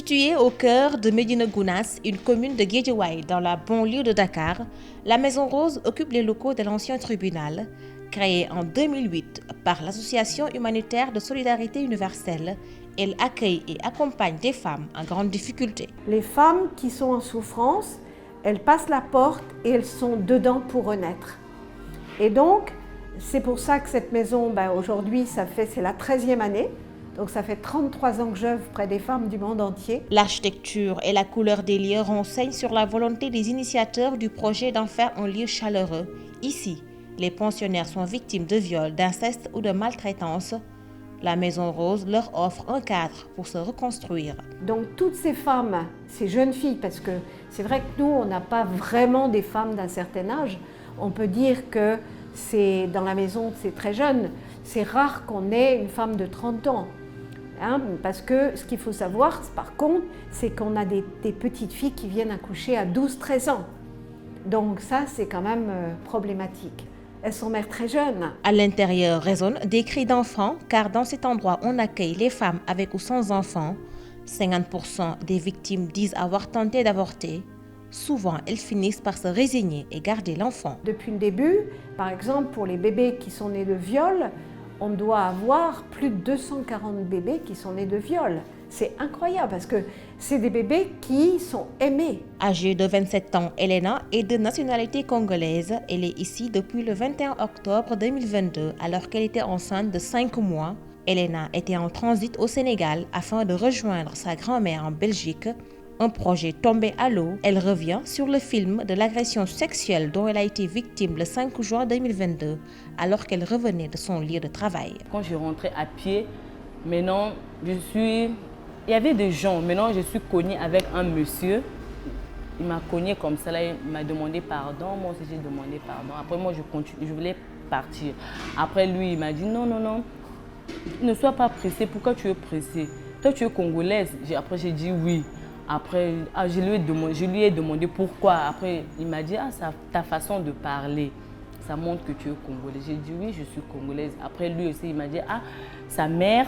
Située au cœur de Médina Gounass, une commune de Guédiawaye dans la banlieue de Dakar, la Maison Rose occupe les locaux de l'ancien tribunal, créé en 2008 par l'Association humanitaire de solidarité universelle. Elle accueille et accompagne des femmes en grande difficulté. Les femmes qui sont en souffrance, elles passent la porte et elles sont dedans pour renaître. Et donc, c'est pour ça que cette maison, aujourd'hui, c'est la 13e année. Donc ça fait 33 ans que j'œuvre près des femmes du monde entier. L'architecture et la couleur des lieux renseignent sur la volonté des initiateurs du projet d'en faire un lieu chaleureux. Ici, les pensionnaires sont victimes de viols, d'inceste ou de maltraitance. La Maison Rose leur offre un cadre pour se reconstruire. Donc toutes ces femmes, ces jeunes filles, parce que c'est vrai que nous, on n'a pas vraiment des femmes d'un certain âge. On peut dire que dans la maison, c'est très jeune. C'est rare qu'on ait une femme de 30 ans. Parce que ce qu'il faut savoir, par contre, c'est qu'on a des petites filles qui viennent accoucher à 12-13 ans. Donc ça, c'est quand même problématique. Elles sont mères très jeunes. À l'intérieur résonnent des cris d'enfants, car dans cet endroit, on accueille les femmes avec ou sans enfants. 50% des victimes disent avoir tenté d'avorter. Souvent, elles finissent par se résigner et garder l'enfant. Depuis le début, par exemple, pour les bébés qui sont nés de viol, on doit avoir plus de 240 bébés qui sont nés de viol. C'est incroyable parce que c'est des bébés qui sont aimés. Âgée de 27 ans, Elena est de nationalité congolaise. Elle est ici depuis le 21 octobre 2022 alors qu'elle était enceinte de 5 mois. Elena était en transit au Sénégal afin de rejoindre sa grand-mère en Belgique. Un projet tombé à l'eau, elle revient sur le film de l'agression sexuelle dont elle a été victime le 5 juin 2022 alors qu'elle revenait de son lieu de travail. Quand je rentrais à pied, maintenant il y avait des gens, maintenant je suis cognée avec un monsieur. Il m'a cogné comme ça, là, il m'a demandé pardon, moi aussi j'ai demandé pardon. Après moi je voulais partir. Après lui il m'a dit non, ne sois pas pressée, pourquoi tu es pressée? Toi tu es congolaise? Après j'ai dit oui. Après, je lui ai demandé pourquoi. Après, il m'a dit, ta façon de parler, ça montre que tu es congolaise. J'ai dit oui, je suis congolaise. Après, lui aussi, il m'a dit, sa mère,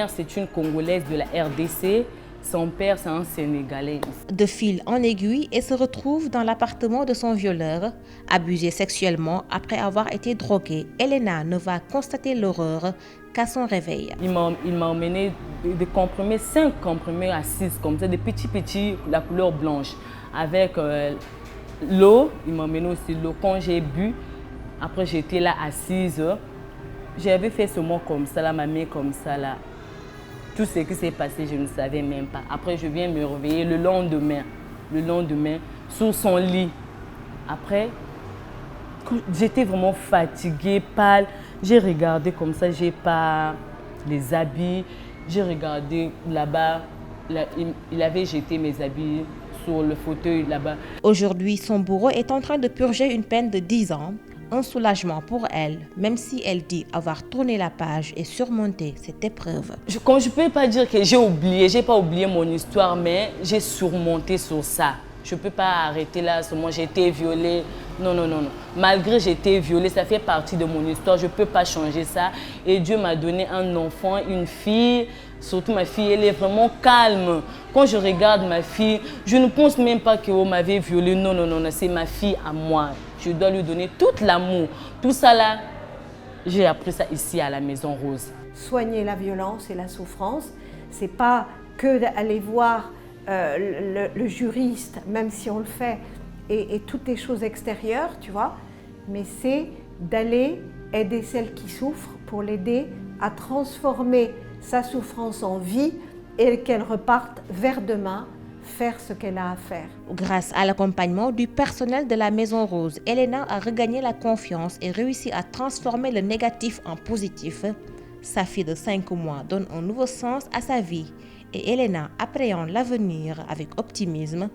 c'est une Congolaise de la RDC. Son père, c'est un Sénégalais. De fil en aiguille, elle se retrouve dans l'appartement de son violeur. Abusée sexuellement après avoir été droguée, Elena ne va constater l'horreur qu'à son réveil. Il m'a emmené des comprimés, 5 comprimés à 6, comme ça, des petits, la couleur blanche. Avec l'eau, il m'a emmené aussi l'eau. Quand j'ai bu, après j'étais là assise. J'avais fait ce mot comme ça, là, ma main comme ça, là. Tout ce qui s'est passé, je ne savais même pas. Après, je viens me réveiller le lendemain, sur son lit. Après, j'étais vraiment fatiguée, pâle. J'ai regardé comme ça, j'ai pas les habits. J'ai regardé là-bas, il avait jeté mes habits sur le fauteuil là-bas. Aujourd'hui, son bourreau est en train de purger une peine de 10 ans. Un soulagement pour elle, même si elle dit avoir tourné la page et surmonté cette épreuve. Je ne peux pas dire que j'ai pas oublié mon histoire, mais j'ai surmonté sur ça. Je ne peux pas arrêter là, seulement j'ai été violée. Non. Malgré que j'ai été violée, ça fait partie de mon histoire, je ne peux pas changer ça. Et Dieu m'a donné un enfant, une fille. Surtout ma fille, elle est vraiment calme. Quand je regarde ma fille, je ne pense même pas qu'on m'avait violée. Non, c'est ma fille à moi. Je dois lui donner tout l'amour. Tout ça là, j'ai appris ça ici à la Maison Rose. Soigner la violence et la souffrance, c'est pas que d'aller voir le juriste, même si on le fait, et toutes les choses extérieures, tu vois, mais c'est d'aller aider celle qui souffre pour l'aider à transformer sa souffrance en vie et qu'elle reparte vers demain faire ce qu'elle a à faire. Grâce à l'accompagnement du personnel de la Maison Rose, Elena a regagné la confiance et réussi à transformer le négatif en positif. Sa fille de 5 mois donne un nouveau sens à sa vie et Elena appréhende l'avenir avec optimisme.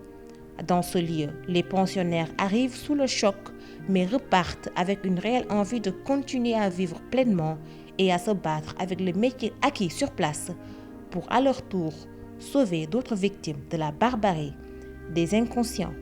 Dans ce lieu, les pensionnaires arrivent sous le choc mais repartent avec une réelle envie de continuer à vivre pleinement et à se battre avec le métier acquis sur place pour à leur tour sauver d'autres victimes de la barbarie des inconscients.